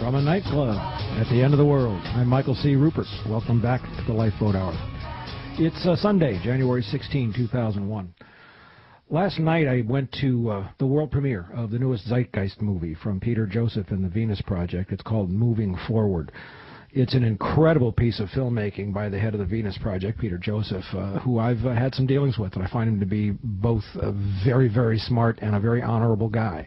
From a nightclub at the end of the world, I'm Michael C. Ruppert. Welcome back to the Lifeboat Hour. It's Sunday, January 16, 2001. Last night I went to the world premiere of the newest Zeitgeist movie from Peter Joseph and the Venus Project. It's called Moving Forward. It's an incredible piece of filmmaking by the head of the Venus Project, Peter Joseph, who I've had some dealings with, and I find him to be both a very, very smart and a very honorable guy.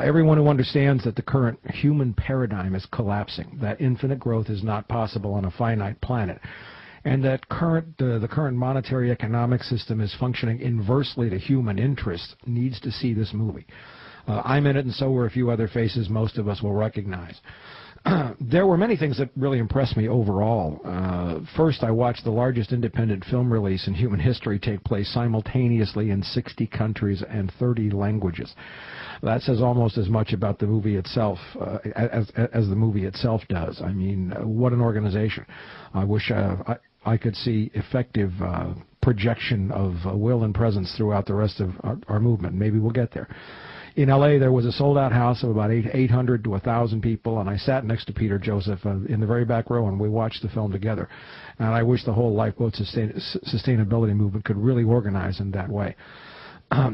Everyone who understands that the current human paradigm is collapsing, that infinite growth is not possible on a finite planet, and that the current monetary economic system is functioning inversely to human interests, needs to see this movie. I'm in it, and so were a few other faces most of us will recognize. There were many things that really impressed me overall. First, I watched the largest independent film release in human history take place simultaneously in 60 countries and 30 languages. That says almost as much about the movie itself as the movie itself does. I mean, what an organization. I wish I could see effective projection of will and presence throughout the rest of our movement. Maybe we'll get there. In L.A., there was a sold-out house of about 800 to 1,000 people, and I sat next to Peter Joseph in the very back row, and we watched the film together. And I wish the whole lifeboat sustainability movement could really organize in that way.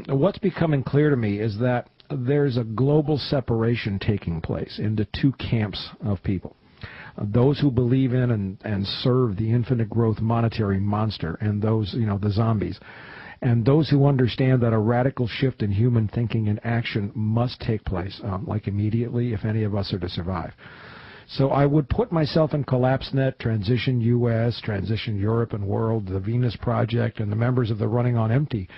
What's becoming clear to me is that there's a global separation taking place into two camps of people. Those who believe in and serve the infinite growth monetary monster, and those, the zombies. And those who understand that a radical shift in human thinking and action must take place, like immediately, if any of us are to survive. So I would put myself in CollapseNet, Transition US, Transition Europe and World, the Venus Project, and the members of the Running on Empty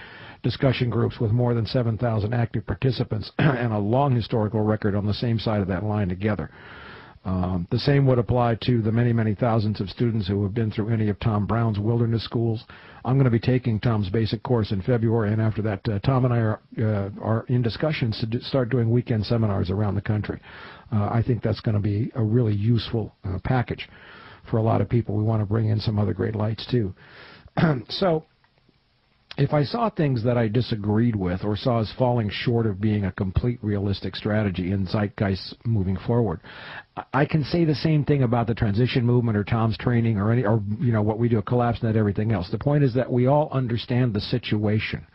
discussion groups with more than 7,000 active participants and a long historical record on the same side of that line together. The same would apply to the many, many thousands of students who have been through any of Tom Brown's wilderness schools. I'm going to be taking Tom's basic course in February, and after that, Tom and I are in discussions to start doing weekend seminars around the country. I think that's going to be a really useful package for a lot of people. We want to bring in some other great lights, too. So, if I saw things that I disagreed with or saw as falling short of being a complete realistic strategy in Zeitgeist moving forward, I can say the same thing about the transition movement or Tom's training or what we do at CollapseNet, everything else. The point is that we all understand the situation,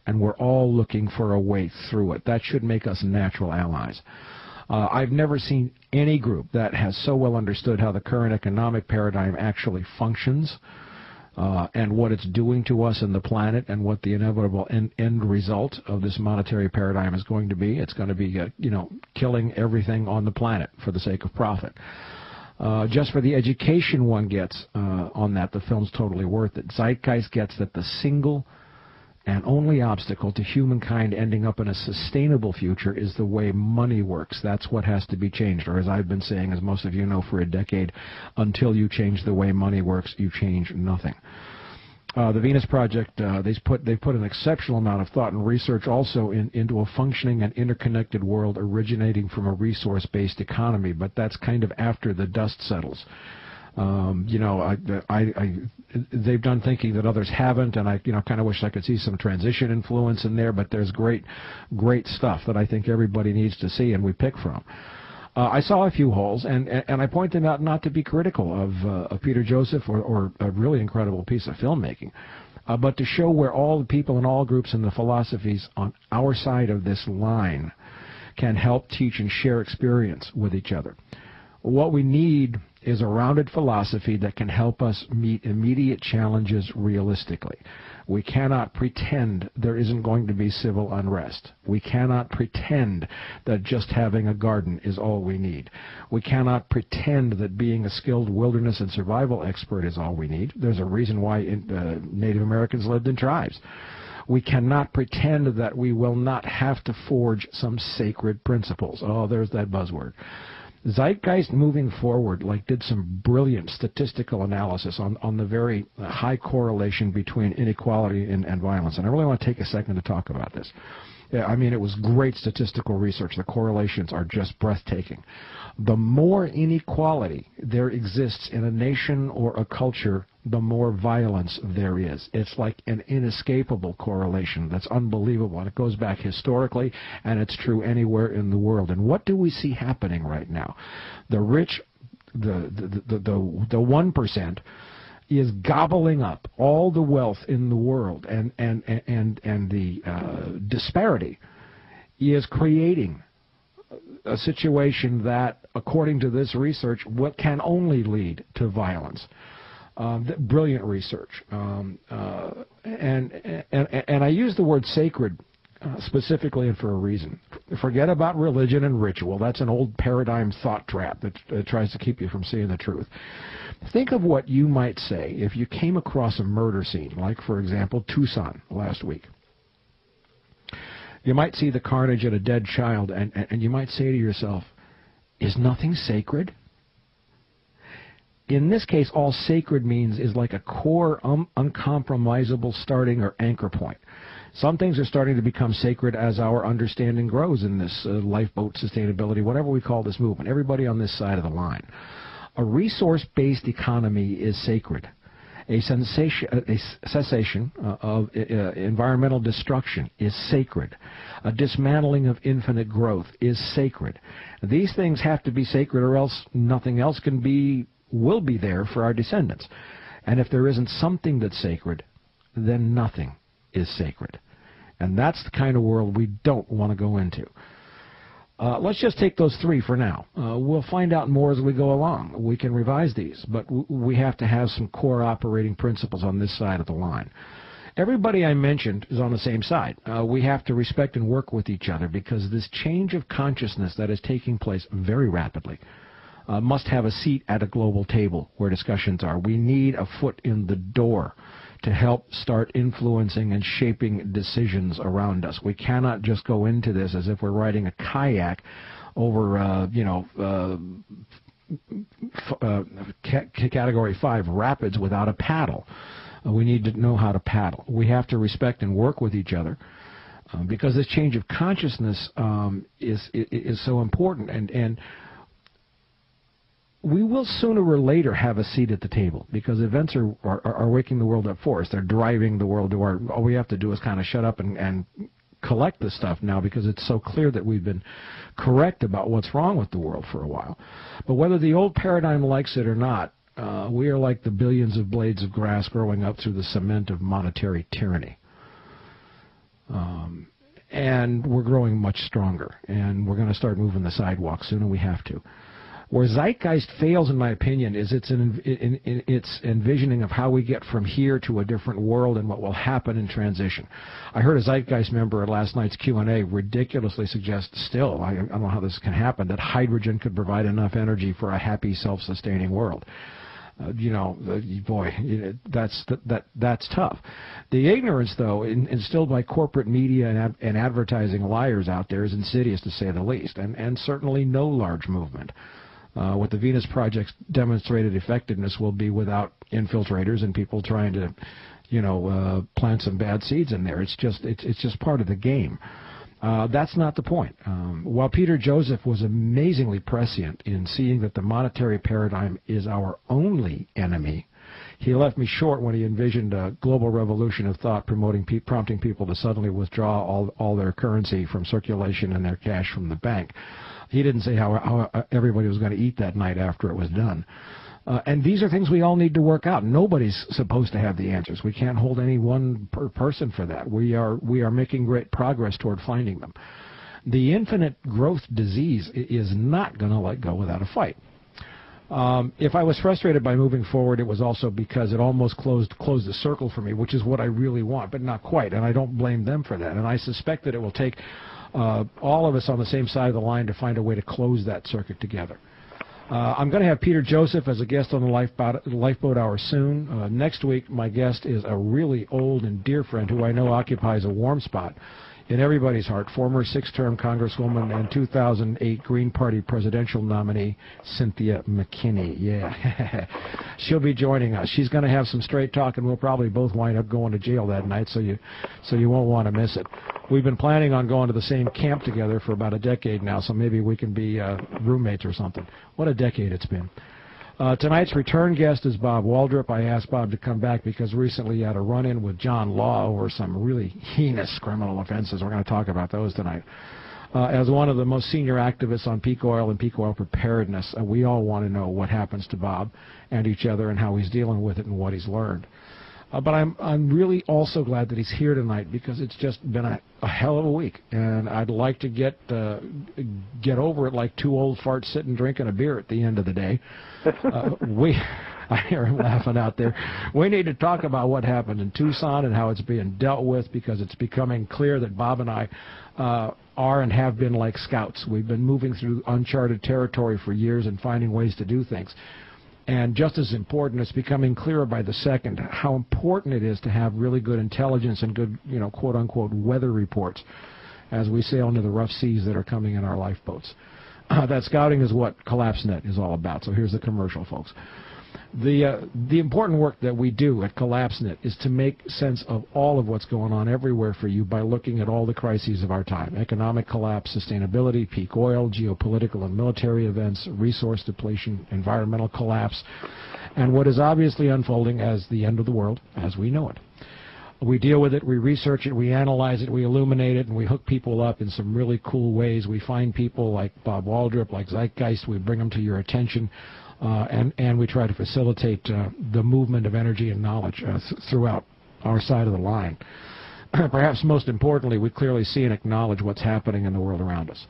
and we're all looking for a way through it. That should make us natural allies. I've never seen any group that has so well understood how the current economic paradigm actually functions, and what it's doing to us and the planet, and what the inevitable end result of this monetary paradigm is going to be. It's going to be, killing everything on the planet for the sake of profit. Just for the education one gets on that, the film's totally worth it. Zeitgeist gets that the single and only obstacle to humankind ending up in a sustainable future is the way money works. That's what has to be changed, or as I've been saying, as most of you know, for a decade, until you change the way money works, you change nothing. The Venus Project, they've put an exceptional amount of thought and research also into a functioning and interconnected world originating from a resource-based economy, but that's kind of after the dust settles. They've done thinking that others haven't, and I, kind of wish I could see some transition influence in there, but there's great stuff that I think everybody needs to see and we pick from. I saw a few holes, and I point them out not to be critical of Peter Joseph or a really incredible piece of filmmaking, but to show where all the people and all groups and the philosophies on our side of this line can help teach and share experience with each other. What we need is a rounded philosophy that can help us meet immediate challenges realistically. We cannot pretend there isn't going to be civil unrest. We cannot pretend that just having a garden is all we need. We cannot pretend that being a skilled wilderness and survival expert is all we need. There's a reason why Native Americans lived in tribes. We cannot pretend that we will not have to forge some sacred principles. Oh, there's that buzzword. Zeitgeist moving forward did some brilliant statistical analysis on the very high correlation between inequality and violence. And I really want to take a second to talk about this. Yeah, I mean, it was great statistical research. The correlations are just breathtaking. The more inequality there exists in a nation or a culture, the more violence there is. It's like an inescapable correlation that's unbelievable, and it goes back historically, and it's true anywhere in the world. And what do we see happening right now? The rich, the 1%, is gobbling up all the wealth in the world, and the disparity is creating a situation that, according to this research, what can only lead to violence. Brilliant research, and I use the word sacred specifically and for a reason. Forget about religion and ritual. That's an old paradigm thought trap that tries to keep you from seeing the truth. Think of what you might say if you came across a murder scene, like, for example, Tucson last week. You might see the carnage and a dead child, and you might say to yourself, is nothing sacred? In this case, all sacred means is like a core, uncompromisable starting or anchor point. Some things are starting to become sacred as our understanding grows in this lifeboat sustainability, whatever we call this movement, everybody on this side of the line. A resource-based economy is sacred. A cessation of environmental destruction is sacred. A dismantling of infinite growth is sacred. These things have to be sacred, or else nothing else will be there for our descendants. And if there isn't something that's sacred, then nothing is sacred. And that's the kind of world we don't want to go into. Let's just take those three for now. We'll find out more as we go along. We can revise these, but we have to have some core operating principles on this side of the line. Everybody I mentioned is on the same side. We have to respect and work with each other, because this change of consciousness that is taking place very rapidly must have a seat at a global table where discussions are. We need a foot in the door to help start influencing and shaping decisions around us. We cannot just go into this as if we're riding a kayak over, Category 5 rapids without a paddle. We need to know how to paddle. We have to respect and work with each other, because this change of consciousness is so important, and we will sooner or later have a seat at the table, because events are waking the world up for us. They're driving the world to our. All we have to do is kind of shut up and collect this stuff now, because it's so clear that we've been correct about what's wrong with the world for a while. But whether the old paradigm likes it or not, we are like the billions of blades of grass growing up through the cement of monetary tyranny. And we're growing much stronger, and we're going to start moving the sidewalk soon, and we have to. Where Zeitgeist fails, in my opinion, is its envisioning of how we get from here to a different world and what will happen in transition. I heard a Zeitgeist member at last night's Q&A ridiculously suggest, still, I don't know how this can happen, that hydrogen could provide enough energy for a happy, self-sustaining world. Boy, that's tough. The ignorance, though, instilled by corporate media and advertising liars out there is insidious, to say the least, and certainly no large movement. What the Venus Project's demonstrated effectiveness will be without infiltrators and people trying to, plant some bad seeds in there. It's just part of the game. That's not the point. While Peter Joseph was amazingly prescient in seeing that the monetary paradigm is our only enemy, he left me short when he envisioned a global revolution of thought prompting people to suddenly withdraw all their currency from circulation and their cash from the bank. He didn't say how everybody was going to eat that night after it was done. And these are things we all need to work out. Nobody's supposed to have the answers. We can't hold any one person for that. We are making great progress toward finding them. The infinite growth disease is not going to let go without a fight. If I was frustrated by moving forward, it was also because it almost closed the circle for me, which is what I really want, but not quite, and I don't blame them for that. And I suspect that it will take all of us on the same side of the line to find a way to close that circuit together. I'm going to have Peter Joseph as a guest on the Lifeboat Hour soon. Next week, my guest is a really old and dear friend who I know occupies a warm spot in everybody's heart, former 6-term Congresswoman and 2008 Green Party presidential nominee, Cynthia McKinney. Yeah, she'll be joining us. She's going to have some straight talk, and we'll probably both wind up going to jail that night, so you won't want to miss it. We've been planning on going to the same camp together for about a decade now, so maybe we can be roommates or something. What a decade it's been. Tonight's return guest is Bob Waldrop. I asked Bob to come back because recently he had a run-in with John Law over some really heinous criminal offenses. We're going to talk about those tonight. As one of the most senior activists on peak oil and peak oil preparedness, we all want to know what happens to Bob and each other and how he's dealing with it and what he's learned. But I'm really also glad that he's here tonight because it's just been a hell of a week, and I'd like to get over it like two old farts sitting drinking a beer at the end of the day. I hear him laughing out there. We need to talk about what happened in Tucson and how it's being dealt with, because it's becoming clear that Bob and I are and have been like scouts. We've been moving through uncharted territory for years and finding ways to do things. And just as important, it's becoming clearer by the second how important it is to have really good intelligence and good, quote-unquote, weather reports as we sail into the rough seas that are coming in our lifeboats. That scouting is what CollapseNet is all about. So here's the commercial, folks. The important work that we do at CollapseNet is to make sense of all of what's going on everywhere for you by looking at all the crises of our time: economic collapse, sustainability, peak oil, geopolitical and military events, resource depletion, environmental collapse, and what is obviously unfolding as the end of the world as we know it. We deal with it, we research it, we analyze it, we illuminate it, and we hook people up in some really cool ways. We find people like Bob Waldrop, like Zeitgeist, we bring them to your attention. And we try to facilitate the movement of energy and knowledge throughout our side of the line. Perhaps most importantly, we clearly see and acknowledge what's happening in the world around us.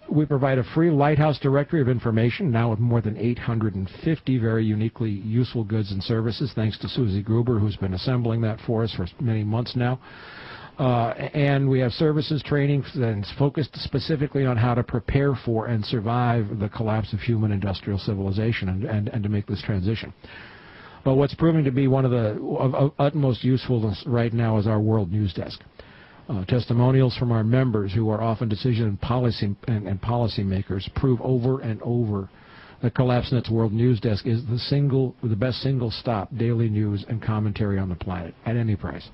We provide a free Lighthouse directory of information, now with more than 850 very uniquely useful goods and services, thanks to Susie Gruber, who's been assembling that for us for many months now. And we have services, training that's focused specifically on how to prepare for and survive the collapse of human industrial civilization and to make this transition. But what's proving to be one of the utmost usefulness right now is our World News Desk. Testimonials from our members, who are often decision and policy makers, prove over and over that CollapseNet's World News Desk is the best single-stop daily news and commentary on the planet at any price.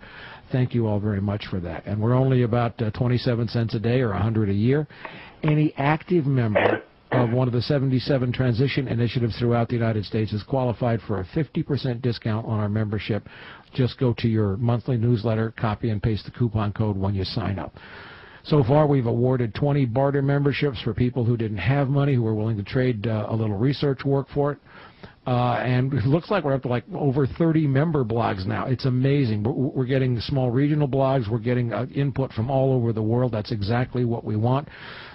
Thank you all very much for that. And we're only about 27 cents a day or $100 a year. Any active member of one of the 77 transition initiatives throughout the United States is qualified for a 50% discount on our membership. Just go to your monthly newsletter, copy and paste the coupon code when you sign up. So far, we've awarded 20 barter memberships for people who didn't have money, who were willing to trade a little research work for it. And it looks like we're up to like over 30 member blogs now. It's amazing. We're getting small regional blogs. We're getting input from all over the world. That's exactly what we want.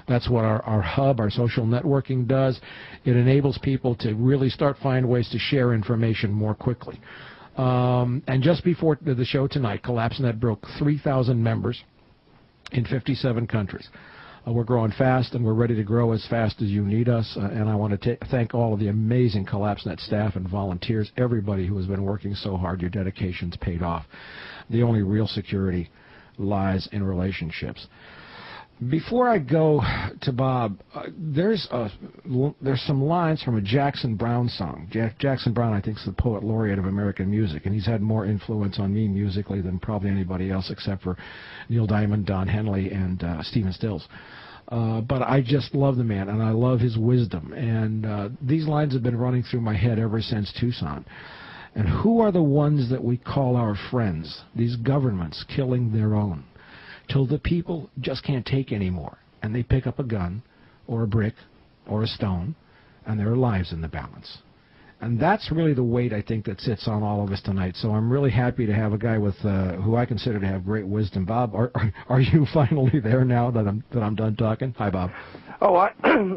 That's what our hub, our social networking does. It enables people to really start finding ways to share information more quickly. And just before the show tonight, CollapseNet broke 3,000 members in 57 countries. We're growing fast, and we're ready to grow as fast as you need us. And I want to thank all of the amazing CollapseNet staff and volunteers, everybody who has been working so hard. Your dedication's paid off. The only real security lies in relationships. Before I go to Bob, there's some lines from a Jackson Browne song. Jackson Browne, I think, is the poet laureate of American music, and he's had more influence on me musically than probably anybody else except for Neil Diamond, Don Henley, and Stephen Stills. But I just love the man, and I love his wisdom. And these lines have been running through my head ever since Tucson. And who are the ones that we call our friends? These governments killing their own, till the people just can't take anymore, and they pick up a gun or a brick or a stone, and their lives in the balance. And that's really the weight, I think, that sits on all of us tonight. So I'm really happy to have a guy with who I consider to have great wisdom. Bob, are you finally there now that I'm done talking? Hi, Bob. Oh,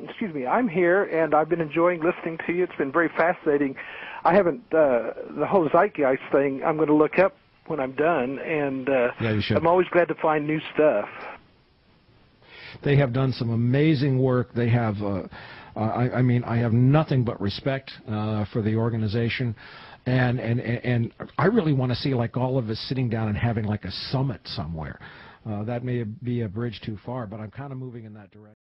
excuse me. I'm here, and I've been enjoying listening to you. It's been very fascinating. I haven't the whole Zeitgeist thing. I'm going to look up when I'm done, and yeah, you should. I'm always glad to find new stuff. They have done some amazing work. They have, I mean, I have nothing but respect for the organization, and I really want to see like all of us sitting down and having like a summit somewhere. That may be a bridge too far, but I'm kind of moving in that direction.